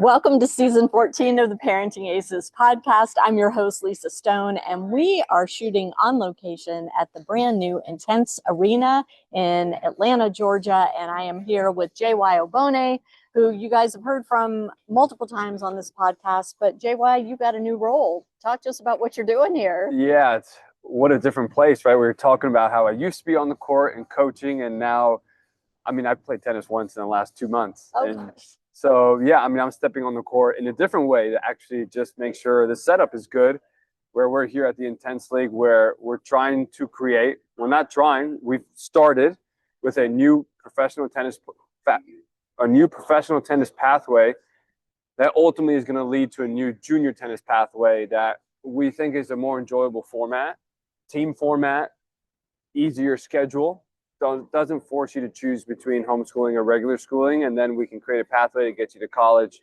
Welcome to season 14 of the Parenting Aces podcast. I'm your host, Lisa Stone, and we are shooting on location at the brand new Intennse Arena in Atlanta, Georgia. And I am here with JY Aubone, who you guys have heard from multiple times on this podcast. But JY, you got a new role. Talk to us about what you're doing here. Yeah, what a different place, right? We were talking about how I used to be on the court and coaching, and now, I've played tennis once in the last 2 months. Oh, and gosh. So, I'm stepping on the court in a different way to actually just make sure the setup is good, where we're here at the Intennse League, where we're trying to create, we've started with a new professional tennis pathway that ultimately is going to lead to a new junior tennis pathway that we think is a more enjoyable format, team format, easier schedule. Doesn't force you to choose between homeschooling or regular schooling, and then we can create a pathway to get you to college,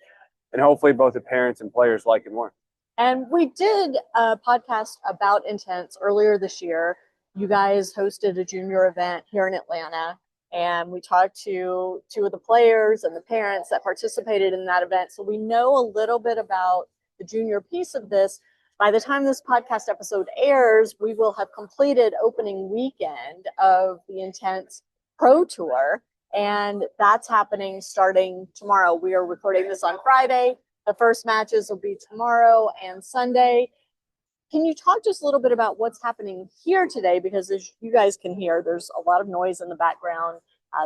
and hopefully both the parents and players like it more. And we did a podcast about Intennse earlier this year. You guys hosted a junior event here in Atlanta, and we talked to two of the players and the parents that participated in that event. So we know a little bit about the junior piece of this. By the time this podcast episode airs, we will have completed opening weekend of the Intennse Pro Tour, and that's happening starting tomorrow. We are recording this on Friday. The first matches will be tomorrow and Sunday. Can you talk just a little bit about what's happening here today? Because as you guys can hear, there's a lot of noise in the background.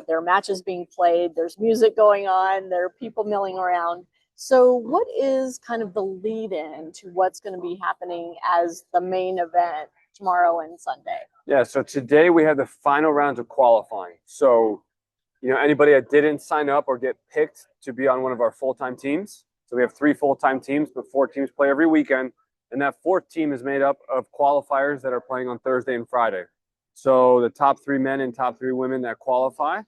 There are matches being played. There's music going on. There are people milling around. So what is kind of the lead in to what's going to be happening as the main event tomorrow and Sunday? Yeah, so today we have the final rounds of qualifying. So, anybody that didn't sign up or get picked to be on one of our full-time teams. So we have 3 full-time teams, but 4 teams play every weekend. And that 4th team is made up of qualifiers that are playing on Thursday and Friday. So the top 3 men and top 3 women that qualify,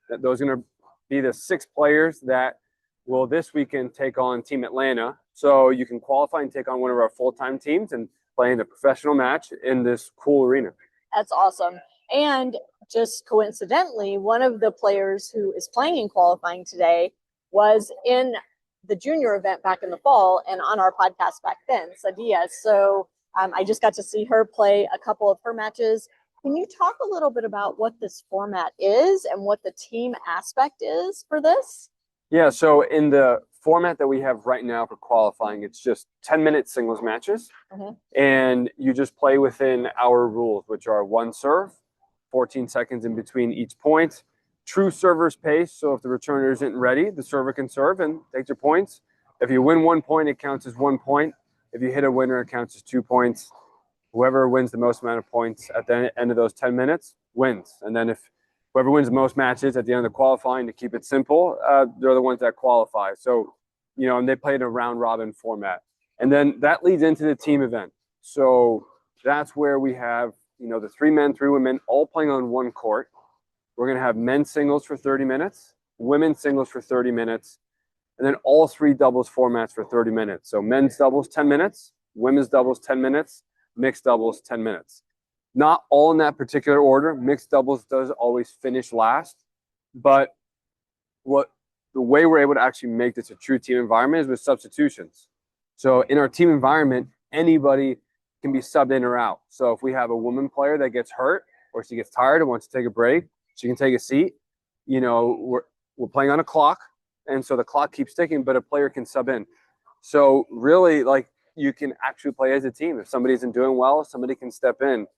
those are going to be the 6 players that will this weekend take on Team Atlanta. So you can qualify and take on one of our full-time teams and play in a professional match in this cool arena. That's awesome. And just coincidentally, one of the players who is playing in qualifying today was in the junior event back in the fall and on our podcast back then, Sadia. So I just got to see her play a couple of her matches. Can you talk a little bit about what this format is and what the team aspect is for this? Yeah, so in the format that we have right now for qualifying, it's just 10-minute singles matches. Mm-hmm. And you just play within our rules, which are 1 serve, 14 seconds in between each point, true server's pace. So if the returner isn't ready, the server can serve and take your points. If you win 1 point, it counts as 1 point. If you hit a winner, it counts as 2 points. Whoever wins the most amount of points at the end of those 10 minutes wins. And then if whoever wins the most matches at the end of the qualifying, to keep it simple, they're the ones that qualify. So, and they play in a round-robin format. And then that leads into the team event. So that's where we have, the 3 men, 3 women all playing on 1 court. We're going to have men's singles for 30 minutes, women's singles for 30 minutes, and then all 3 doubles formats for 30 minutes. So men's doubles, 10 minutes, women's doubles, 10 minutes, mixed doubles, 10 minutes. Not all in that particular order. Mixed doubles does always finish last. But the way we're able to actually make this a true team environment is with substitutions. So in our team environment, anybody can be subbed in or out. So if we have a woman player that gets hurt or she gets tired and wants to take a break, she can take a seat. We're playing on a clock, and so the clock keeps ticking, but a player can sub in. So really, you can actually play as a team. If somebody isn't doing well, somebody can step in.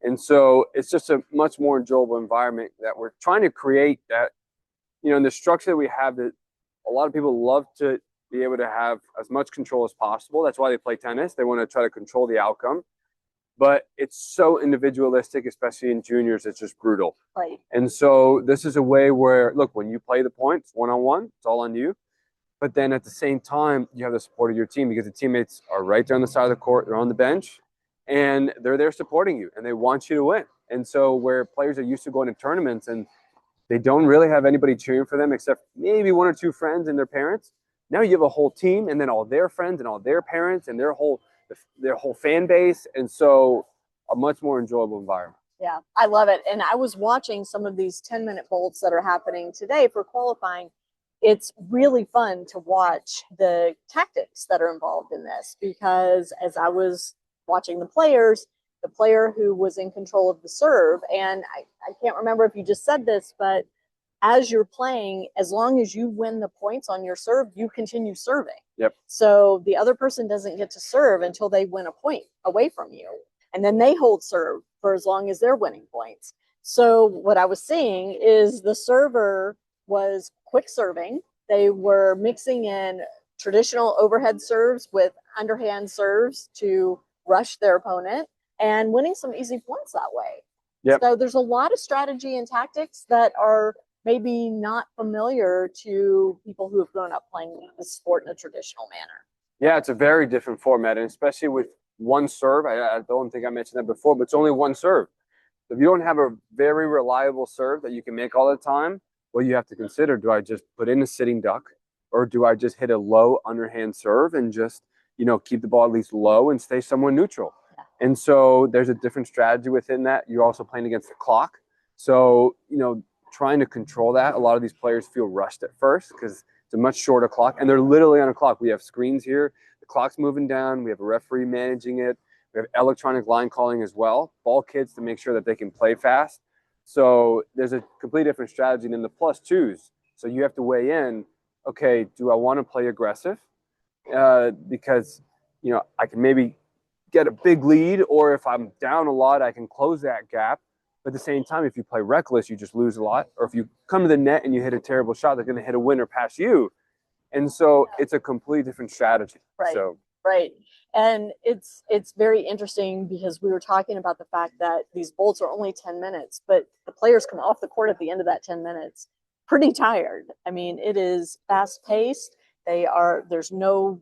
And so it's just a much more enjoyable environment that we're trying to create that, in the structure that we have, that a lot of people love to be able to have as much control as possible. That's why they play tennis. They want to try to control the outcome. But it's so individualistic, especially in juniors, it's just brutal. Right. And so this is a way where, look, when you play the points one-on-one, it's all on you. But then at the same time, you have the support of your team because the teammates are right there on the side of the court. They're on the bench, and they're there supporting you, and they want you to win. And so where players are used to going to tournaments and they don't really have anybody cheering for them except maybe 1 or 2 friends and their parents, now you have a whole team and then all their friends and all their parents and their whole fan base. And so a much more enjoyable environment. Yeah, I love it. And I was watching some of these 10-minute bolts that are happening today for qualifying. it's really fun to watch the tactics that are involved in this, because as I was watching the players, the player who was in control of the serve, and I can't remember if you just said this, but as you're playing, as long as you win the points on your serve, you continue serving. Yep. So the other person doesn't get to serve until they win a point away from you. And then they hold serve for as long as they're winning points. So what I was seeing is the server was quick serving. They were mixing in traditional overhead serves with underhand serves to rush their opponent and winning some easy points that way. Yep. So there's a lot of strategy and tactics that are maybe not familiar to people who have grown up playing the sport in a traditional manner. Yeah, it's a very different format, and especially with one serve. I don't think I mentioned that before, but it's only one serve. If you don't have a very reliable serve that you can make all the time, well, you have to consider, do I just put in a sitting duck, or do I just hit a low underhand serve and just, keep the ball at least low and stay somewhere neutral? Yeah. And so there's a different strategy within that. You're also playing against the clock. So, trying to control that, a lot of these players feel rushed at first because it's a much shorter clock, and they're literally on a clock. We have screens here. The clock's moving down. We have a referee managing it. We have electronic line calling as well, ball kids to make sure that they can play fast. So there's a completely different strategy than the plus twos. So you have to weigh in, okay, do I want to play aggressive? Because, I can maybe get a big lead, or if I'm down a lot, I can close that gap. But at the same time, if you play reckless, you just lose a lot. Or if you come to the net and you hit a terrible shot, they're going to hit a winner past you. And so it's a completely different strategy. Right. So. Right. And it's very interesting because we were talking about the fact that these bowls are only 10 minutes, but the players come off the court at the end of that 10 minutes pretty tired. I mean, it is fast paced. There's no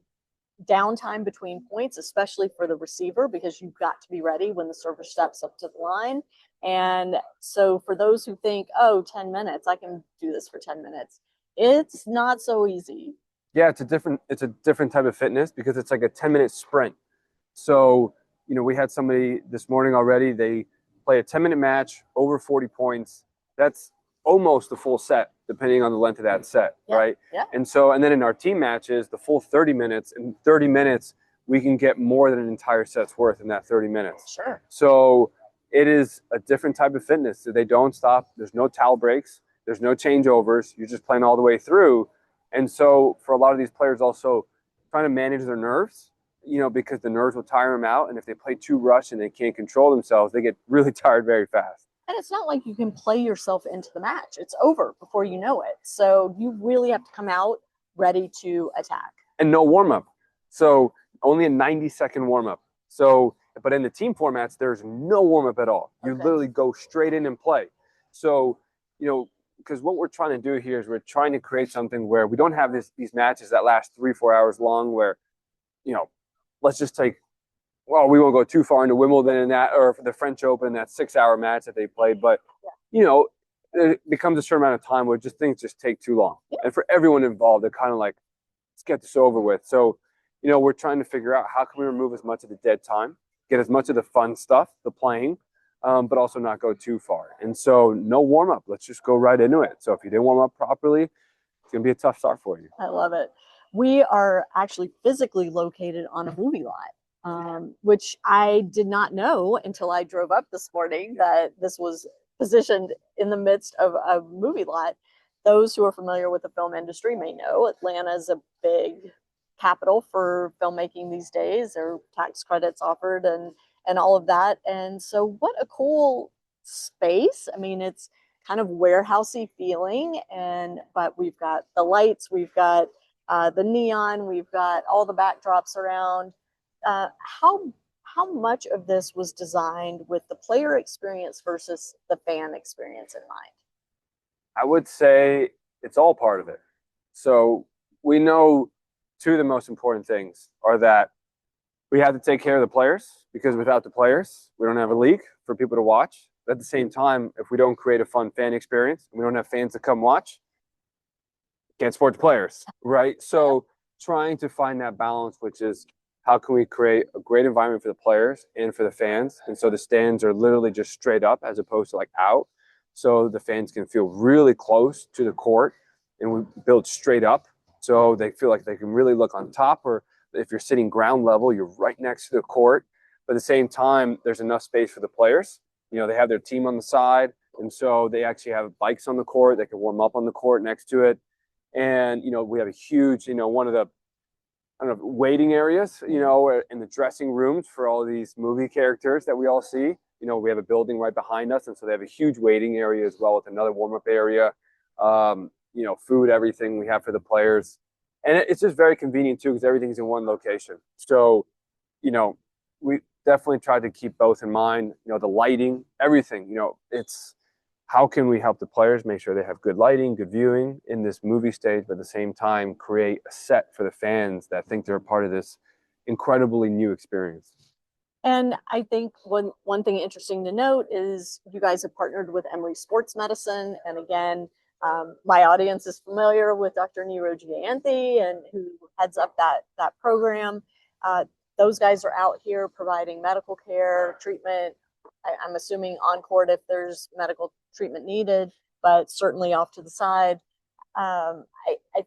downtime between points, especially for the receiver, because you've got to be ready when the server steps up to the line. And so for those who think, 10 minutes, I can do this for 10 minutes. It's not so easy. Yeah, it's a different type of fitness because it's like a 10-minute sprint. So, we had somebody this morning already. They play a 10-minute match, over 40 points. That's almost a full set, depending on the length of that set, right? Yeah. And then in our team matches, the full 30 minutes, in 30 minutes, we can get more than an entire set's worth in that 30 minutes. Sure. So it is a different type of fitness. They don't stop. There's no towel breaks. There's no changeovers. You're just playing all the way through. And so for a lot of these players also trying to manage their nerves, because the nerves will tire them out. And if they play too rush and they can't control themselves, they get really tired very fast. And it's not like you can play yourself into the match. It's over before you know it. So you really have to come out ready to attack. And no warm-up. So only a 90-second warm-up. So, but in the team formats, there's no warm-up at all. You literally go straight in and play. So, because what we're trying to do here is we're trying to create something where we don't have these matches that last 3-4 hours long where, let's just take, we won't go too far into Wimbledon and that, or for the French Open, that 6-hour match that they played. But, it becomes a certain amount of time where things just take too long. Yeah. And for everyone involved, they're kind of like, let's get this over with. So, we're trying to figure out how can we remove as much of the dead time, get as much of the fun stuff, the playing, but also not go too far. And so no warm-up. Let's just go right into it. So if you didn't warm up properly, it's going to be a tough start for you. I love it. We are actually physically located on a movie lot, which I did not know until I drove up this morning that this was positioned in the midst of a movie lot. Those who are familiar with the film industry may know Atlanta is a big capital for filmmaking these days. There are tax credits offered and all of that. And so what a cool space. I mean, it's kind of warehousey feeling, but we've got the lights, we've got the neon, we've got all the backdrops around. How much of this was designed with the player experience versus the fan experience in mind? I would say it's all part of it. So we know two of the most important things are that we have to take care of the players, because without the players, we don't have a league for people to watch. But at the same time, if we don't create a fun fan experience, and we don't have fans to come watch, can't support the players, right? So trying to find that balance, which is how can we create a great environment for the players and for the fans? And so the stands are literally just straight up as opposed to like out. So the fans can feel really close to the court and we build straight up. So they feel like they can really look on top, or if you're sitting ground level, you're right next to the court. But at the same time, there's enough space for the players. They have their team on the side. And so they actually have bikes on the court. They can warm up on the court next to it. And, we have a huge, one of the, I don't know, waiting areas, in the dressing rooms for all these movie characters that we all see. We have a building right behind us. And so they have a huge waiting area as well with another warm-up area, food, everything we have for the players. And it's just very convenient, too, because everything's in one location. So, we definitely tried to keep both in mind, the lighting, everything, it's how can we help the players make sure they have good lighting, good viewing in this movie stage, but at the same time create a set for the fans that think they're a part of this incredibly new experience. And I think one thing interesting to note is you guys have partnered with Emory Sports Medicine. And again, my audience is familiar with Dr. Neeraj Jayanthi, and who heads up that program. Those guys are out here providing medical care, treatment. I'm assuming on court if there's medical treatment needed, but certainly off to the side. I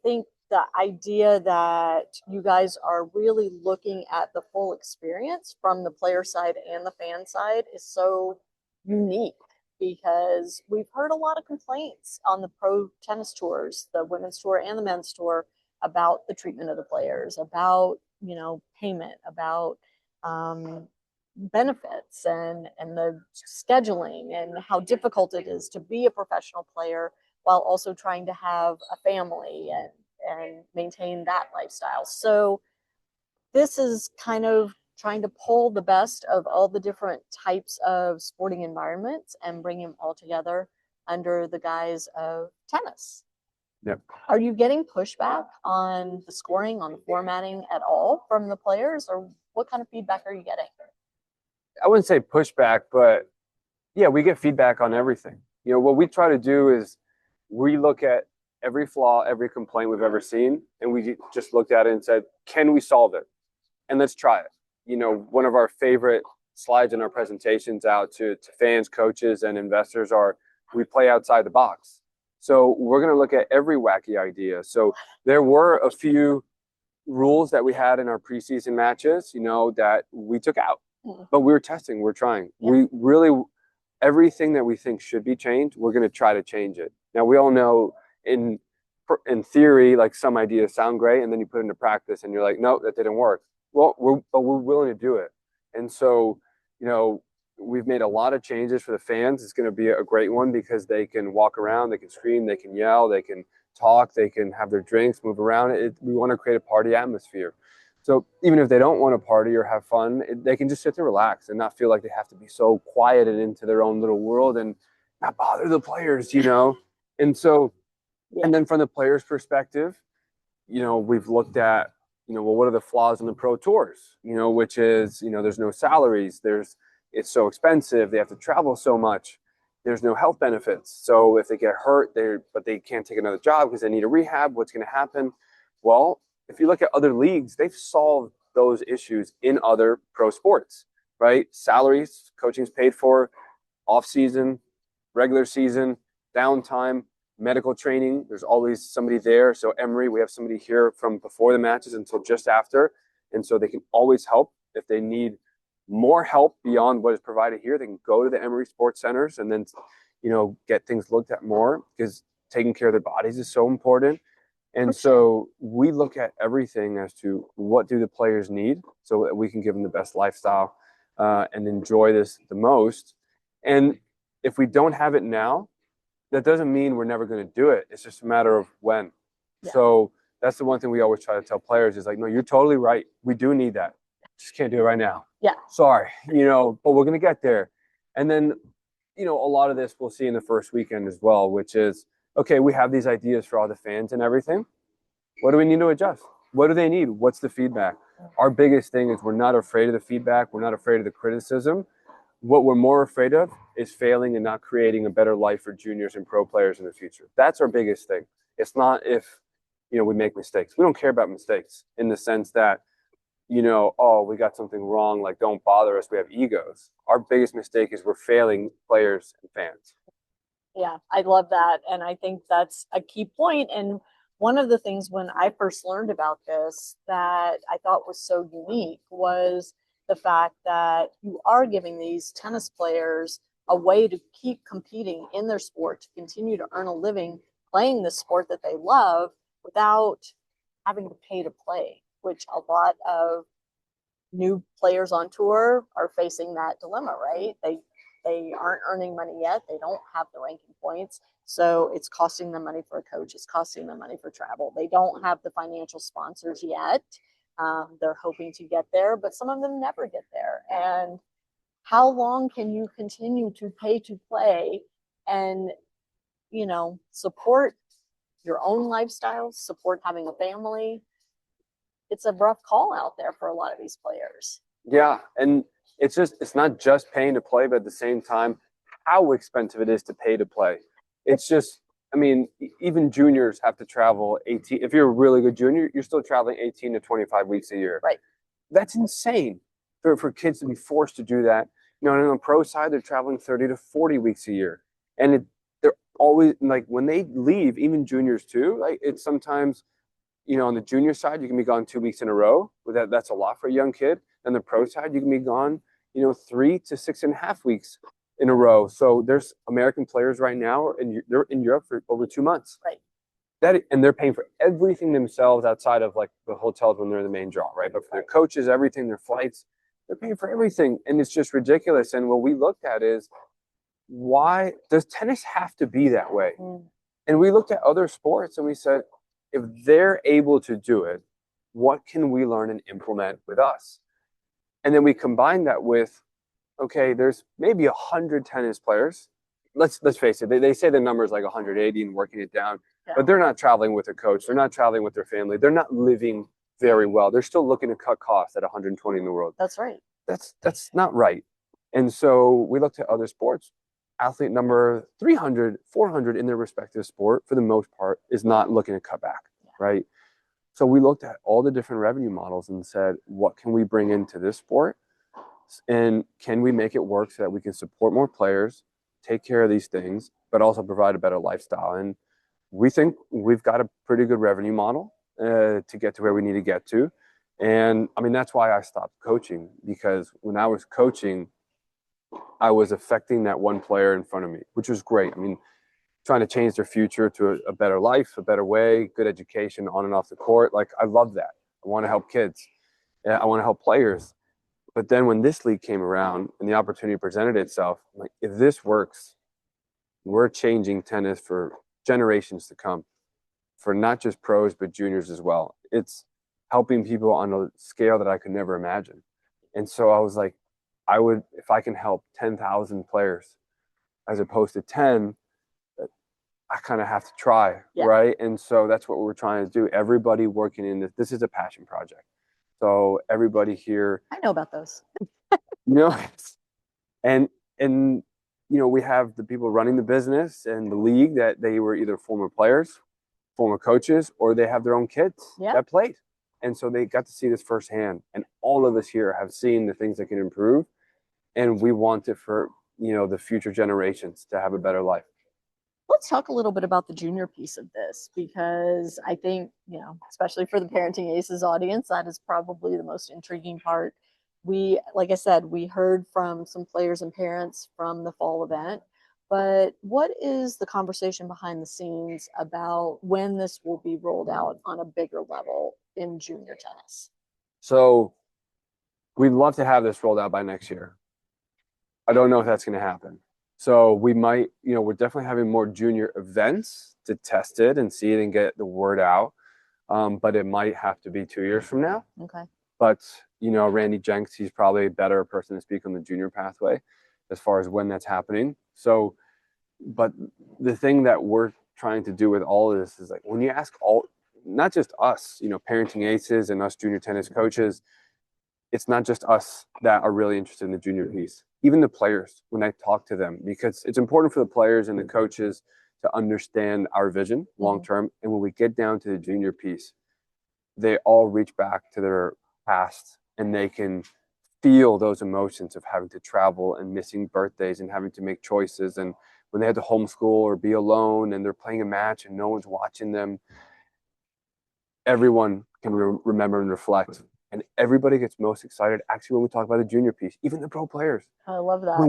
think the idea that you guys are really looking at the full experience from the player side and the fan side is so unique, because we've heard a lot of complaints on the pro tennis tours, the women's tour and the men's tour, about the treatment of the players, about payment, about benefits and the scheduling, and how difficult it is to be a professional player while also trying to have a family and maintain that lifestyle. So this is kind of trying to pull the best of all the different types of sporting environments and bring them all together under the guise of tennis. Yep. Are you getting pushback on the scoring, on the formatting at all from the players, or what kind of feedback are you getting? I wouldn't say pushback, but yeah, we get feedback on everything. What we try to do is we look at every flaw, every complaint we've ever seen, and we just looked at it and said, can we solve it? And let's try it. One of our favorite slides in our presentations out to fans, coaches, and investors are, we play outside the box. So we're going to look at every wacky idea. So there were a few rules that we had in our preseason matches, that we took out. But we were testing, we're trying. Yeah. We really, everything that we think should be changed, we're going to try to change it. Now, we all know in theory, like some ideas sound great, and then you put it into practice and you're like, no, that didn't work. Well, we're willing to do it. And so, we've made a lot of changes for the fans. It's going to be a great one because they can walk around, they can scream, they can yell, they can talk, they can have their drinks, move around. We want to create a party atmosphere. So even if they don't want to party or have fun, they can just sit there, relax, and not feel like they have to be so quiet and into their own little world and not bother the players, And so, and then from the players' perspective, we've looked at, well, what are the flaws in the pro tours? Which is, there's no salaries, it's so expensive, they have to travel so much, there's no health benefits. So if they get hurt, but they can't take another job because they need a rehab, what's going to happen? Well, if you look at other leagues, they've solved those issues in other pro sports, right? Salaries, coaching's paid for, off season, regular season, downtime, medical training. There's always somebody there. So Emory, we have somebody here from before the matches until just after. And so they can always help. If they need more help beyond what is provided here, they can go to the Emory Sports Centers and then, get things looked at more, because taking care of their bodies is so important. And so we look at everything as to what do the players need so that we can give them the best lifestyle and enjoy this the most. And if we don't have it now, that doesn't mean we're never going to do it. It's just a matter of when. Yeah. So that's the one thing we always try to tell players is like, no, you're totally right. We do need that. Just can't do it right now. Yeah. Sorry, but we're going to get there. And then, a lot of this we'll see in the first weekend as well, which is, okay, we have these ideas for all the fans and everything. What do we need to adjust? What do they need? What's the feedback? Our biggest thing is we're not afraid of the feedback. We're not afraid of the criticism. What we're more afraid of is failing and not creating a better life for juniors and pro players in the future. That's our biggest thing. It's not if, we make mistakes. We don't care about mistakes in the sense that, oh, we got something wrong, like don't bother us. We have egos. Our biggest mistake is we're failing players and fans. Yeah, I love that. And I think that's a key point. And one of the things when I first learned about this that I thought was so unique was the fact that you are giving these tennis players a way to keep competing in their sport, to continue to earn a living playing the sport that they love without having to pay to play, which a lot of new players on tour are facing that dilemma, right? They aren't earning money yet. They don't have the ranking points. So it's costing them money for a coach. It's costing them money for travel. They don't have the financial sponsors yet. They're hoping to get there, but some of them never get there. And how long can you continue to pay to play and, support your own lifestyle, support having a family? It's a rough call out there for a lot of these players. Yeah, and it's not just paying to play, but at the same time, how expensive it is to pay to play. It's just, I mean, even juniors have to travel 18. If you're a really good junior, you're still traveling 18 to 25 weeks a year. Right. That's insane for kids to be forced to do that. And on the pro side, they're traveling 30 to 40 weeks a year. And they're always, like, when they leave, even juniors too, like, it's sometimes, on the junior side, you can be gone 2 weeks in a row. That's a lot for a young kid. And the pro side, you can be gone, 3 to 6.5 weeks in a row. So there's American players right now, and they're in Europe for over 2 months. Right. And they're paying for everything themselves outside of like the hotels when they're the main draw, right? But for their coaches, everything, their flights, they're paying for everything. And it's just ridiculous. And what we looked at is, why does tennis have to be that way? And we looked at other sports and we said, if they're able to do it, what can we learn and implement with us? And then we combine that with, okay, there's maybe 100 tennis players. Let's face it. They say the number is like 180 and working it down, but they're not traveling with a coach. They're not traveling with their family. They're not living very well. They're still looking to cut costs at 120 in the world. That's right. That's not right. And so we looked at other sports. Athlete number 300, 400 in their respective sport, for the most part, is not looking to cut back, right? So we looked at all the different revenue models and said, what can we bring into this sport? And can we make it work so that we can support more players, take care of these things, but also provide a better lifestyle? And we think we've got a pretty good revenue model to get to where we need to get to. And I mean, that's why I stopped coaching, because when I was coaching, I was affecting that one player in front of me, which was great. I mean, trying to change their future to a better life, a better way, good education on and off the court. Like, I love that. I want to help kids. I want to help players. But then when this league came around and the opportunity presented itself, I'm like, if this works, we're changing tennis for generations to come, for not just pros, but juniors as well. It's helping people on a scale that I could never imagine. And so I was like, if I can help 10,000 players as opposed to 10, I kind of have to try, right? And so that's what we're trying to do. Everybody working in this is a passion project. So everybody here, I know about those. and we have the people running the business and the league that they were either former players, former coaches, or they have their own kids that played. And so they got to see this firsthand. And all of us here have seen the things that can improve. And we want it for, the future generations to have a better life. Let's talk a little bit about the junior piece of this, because I think, especially for the Parenting Aces audience, that is probably the most intriguing part. Like I said, we heard from some players and parents from the fall event, but what is the conversation behind the scenes about when this will be rolled out on a bigger level in junior tennis? So we'd love to have this rolled out by next year. I don't know if that's going to happen. So we might, we're definitely having more junior events to test it and see it and get the word out. But it might have to be 2 years from now. Okay. But, Randy Jenks, he's probably a better person to speak on the junior pathway as far as when that's happening. So, but the thing that we're trying to do with all of this is, like, when you ask not just us, Parenting Aces and us junior tennis coaches, it's not just us that are really interested in the junior piece. Even the players, when I talk to them, because it's important for the players and the coaches to understand our vision long term. And when we get down to the junior piece, they all reach back to their past and they can feel those emotions of having to travel and missing birthdays and having to make choices. And when they had to homeschool or be alone and they're playing a match and no one's watching them. Everyone can remember and reflect. And everybody gets most excited actually when we talk about the junior piece, even the pro players. I love that.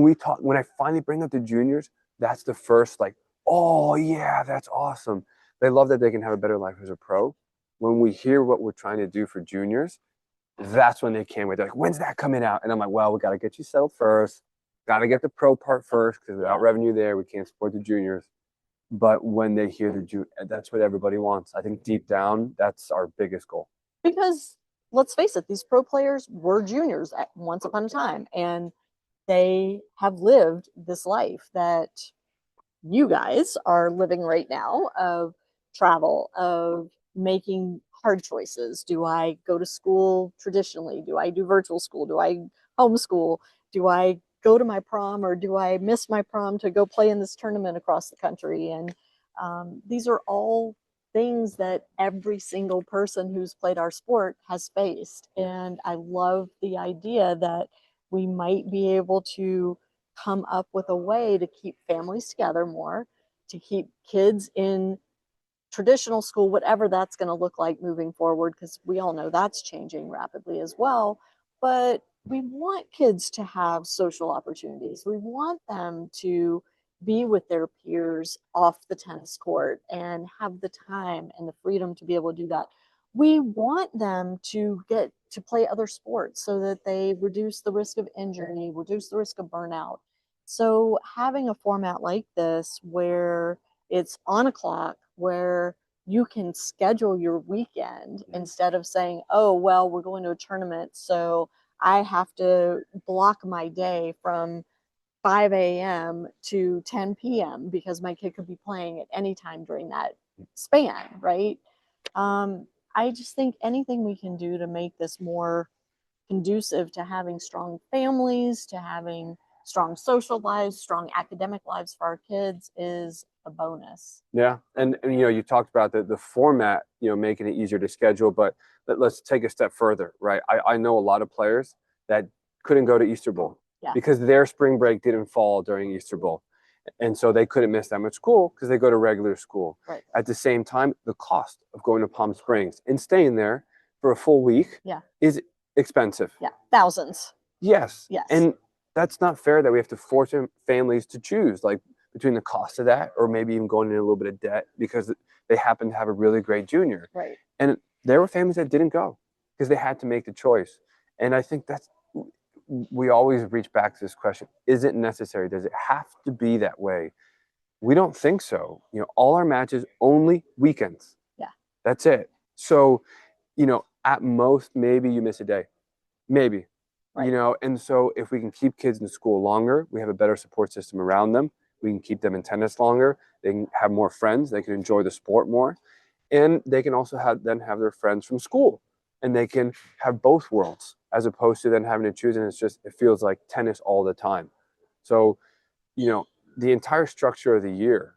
When I finally bring up the juniors, that's the first like, oh yeah, that's awesome. They love that they can have a better life as a pro. When we hear what we're trying to do for juniors, that's when they can't wait. They're like, when's that coming out? And I'm like, well, we got to get you settled first. Got to get the pro part first, because without revenue there, we can't support the juniors. But when they hear that's what everybody wants. I think deep down, that's our biggest goal. Because let's face it, these pro players were juniors at once upon a time, and they have lived this life that you guys are living right now, of travel, of making hard choices. Do I go to school traditionally? Do I do virtual school? Do I homeschool? Do I go to my prom, or do I miss my prom to go play in this tournament across the country? And these are all things that every single person who's played our sport has faced. And I love the idea that we might be able to come up with a way to keep families together more, to keep kids in traditional school, whatever that's going to look like moving forward, because we all know that's changing rapidly as well. But we want kids to have social opportunities. We want them to be with their peers off the tennis court and have the time and the freedom to be able to do that. We want them to get to play other sports so that they reduce the risk of injury, reduce the risk of burnout. So having a format like this where it's on a clock, where you can schedule your weekend instead of saying, oh, well, we're going to a tournament, so I have to block my day from 5 a.m. to 10 p.m. because my kid could be playing at any time during that span, right? I just think anything we can do to make this more conducive to having strong families, to having strong social lives, strong academic lives for our kids is a bonus. Yeah. And you talked about the format, making it easier to schedule, but let's take a step further, right? I know a lot of players that couldn't go to Easter Bowl because their spring break didn't fall during Easter Bowl. And so they couldn't miss that much school because they go to regular school. Right. At the same time, the cost of going to Palm Springs and staying there for a full week is expensive. Yeah. Thousands. Yes. Yes. And that's not fair that we have to force families to choose, like between the cost of that or maybe even going into a little bit of debt because they happen to have a really great junior. Right. And there were families that didn't go because they had to make the choice. And I think we always reach back to this question. Is it necessary? Does it have to be that way? We don't think so. All our matches only weekends. Yeah. That's it. So, at most, maybe you miss a day. Maybe. Right. And so if we can keep kids in school longer, we have a better support system around them. We can keep them in tennis longer. They can have more friends. They can enjoy the sport more. And they can also have their friends from school. And they can have both worlds as opposed to then having to choose. And it feels like tennis all the time. So, the entire structure of the year,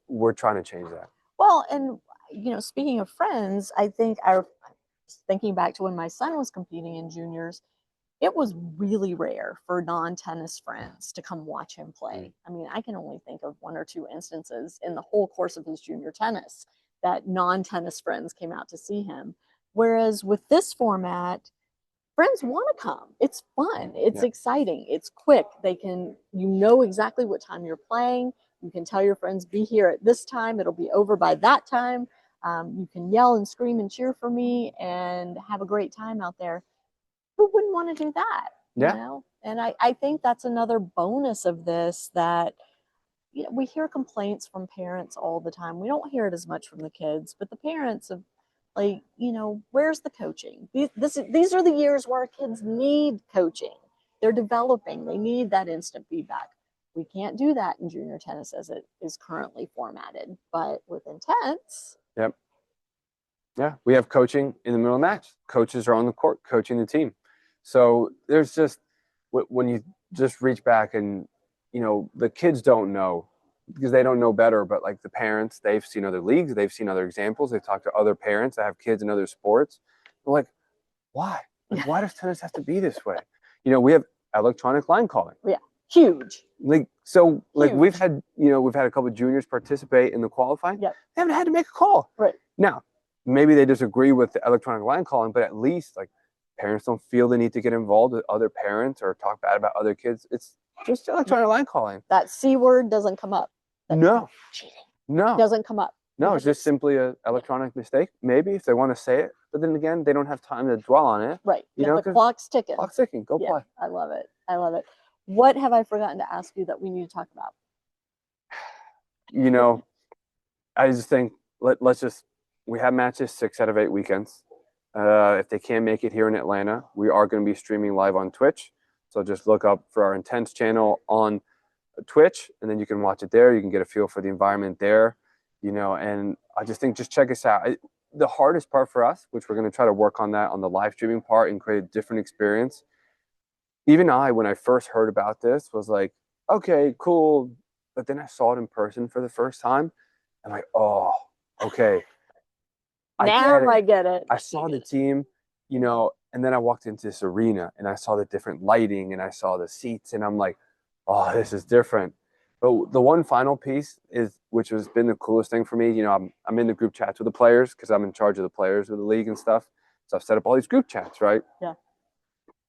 we're trying to change that. Well, and, speaking of friends, I think thinking back to when my son was competing in juniors, it was really rare for non-tennis friends to come watch him play. I mean, I can only think of one or two instances in the whole course of his junior tennis that non-tennis friends came out to see him. Whereas with this format, friends want to come. It's fun. It's exciting. It's quick. You know exactly what time you're playing. You can tell your friends, be here at this time. It'll be over by that time. You can yell and scream and cheer for me and have a great time out there. Who wouldn't want to do that? Yeah. And I think that's another bonus of this, that we hear complaints from parents all the time. We don't hear it as much from the kids, but the parents of where's the coaching? These are the years where our kids need coaching. They're developing. They need that instant feedback. We can't do that in junior tennis as it is currently formatted, but with Intennse. Yep. Yeah, we have coaching in the middle of the match. Coaches are on the court coaching the team. So there's just, when you just reach back and, the kids don't know because they don't know better, but like the parents, they've seen other leagues, they've seen other examples, they've talked to other parents that have kids in other sports. They're like, why? Why does tennis have to be this way? We have electronic line calling. Yeah. Huge. Like we've had a couple of juniors participate in the qualifying. Yep. They haven't had to make a call. Right. Now, maybe they disagree with the electronic line calling, but at least like parents don't feel the need to get involved with other parents or talk bad about other kids. It's just electronic line calling. That C word doesn't come up. No. Cheating. No. Doesn't come up. No, it's just simply an electronic mistake, maybe, if they want to say it. But then again, they don't have time to dwell on it. Right. The clock's ticking. Clock's ticking. Go play. I love it. I love it. What have I forgotten to ask you that we need to talk about? I just think we have matches 6 out of 8 weekends. If they can't make it here in Atlanta, we are going to be streaming live on Twitch. So just look up for our Intennse channel on Twitch, and then you can watch it there. You can get a feel for the environment there. And I just think just check us out. The hardest part for us, which we're going to try to work on that on the live streaming part and create a different experience. Even when I first heard about this, was like, okay, cool. But then I saw it in person for the first time. I'm like, oh, okay. I get it. I saw the team, and then I walked into this arena and I saw the different lighting and I saw the seats and I'm like, oh, this is different. But the one final piece which has been the coolest thing for me, I'm in the group chats with the players because I'm in charge of the players of the league and stuff. So I've set up all these group chats, right? Yeah.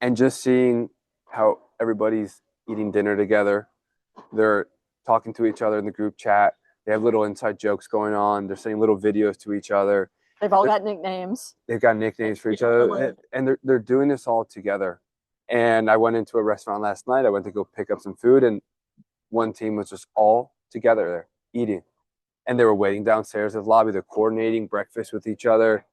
And just seeing how everybody's eating dinner together. They're talking to each other in the group chat. They have little inside jokes going on. They're sending little videos to each other. They've all got nicknames. They've got nicknames for each other. And they're doing this all together. And I went into a restaurant last night. I went to go pick up some food, and one team was just all together there eating. And they were waiting downstairs at the lobby. They're coordinating breakfast with each other.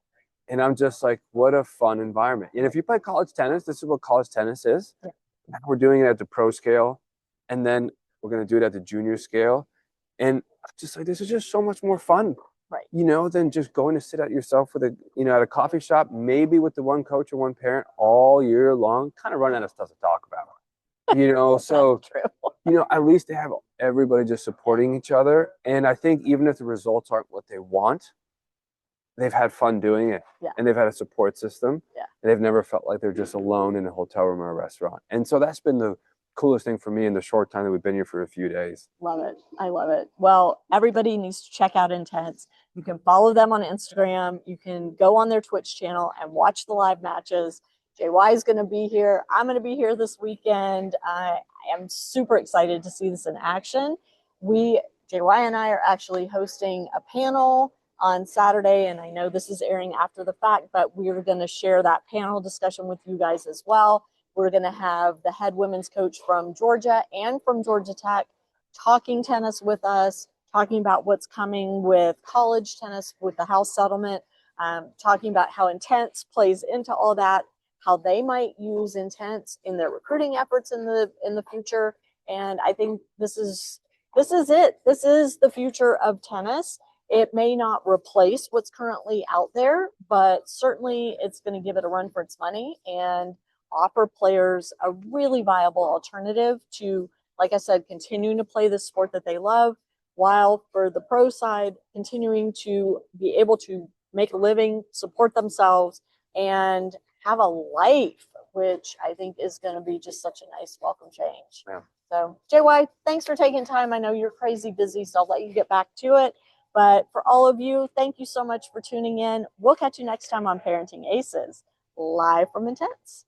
And I'm just like, what a fun environment. And if you play college tennis, this is what college tennis is. Yeah. Now we're doing it at the pro scale. And then we're going to do it at the junior scale. And just like, this is just so much more fun. Right. Than just going to sit at yourself with at a coffee shop, maybe with the one coach or one parent all year long, kind of run out of stuff to talk about. So, at least they have everybody just supporting each other. And I think even if the results aren't what they want, they've had fun doing it. Yeah. And they've had a support system. Yeah. And they've never felt like they're just alone in a hotel room or a restaurant. And so that's been the coolest thing for me in the short time that we've been here for a few days. Love it. I love it. Well, everybody needs to check out Intennse. You can follow them on Instagram. You can go on their Twitch channel and watch the live matches. JY is going to be here. I'm going to be here this weekend. I am super excited to see this in action. JY and I are actually hosting a panel on Saturday, and I know this is airing after the fact, but we're going to share that panel discussion with you guys as well. We're going to have the head women's coach from Georgia and from Georgia Tech talking tennis with us, talking about what's coming with college tennis with the house settlement, talking about how Intennse plays into all that, how they might use Intennse in their recruiting efforts in the future. And I think this is it. This is the future of tennis. It may not replace what's currently out there, but certainly it's going to give it a run for its money and offer players a really viable alternative to, like I said, continuing to play the sport that they love, while for the pro side, continuing to be able to make a living, support themselves, and have a life, which I think is going to be just such a nice welcome change. Yeah. So, JY, thanks for taking time. I know you're crazy busy, so I'll let you get back to it. But for all of you, thank you so much for tuning in. We'll catch you next time on Parenting Aces, live from Intennse.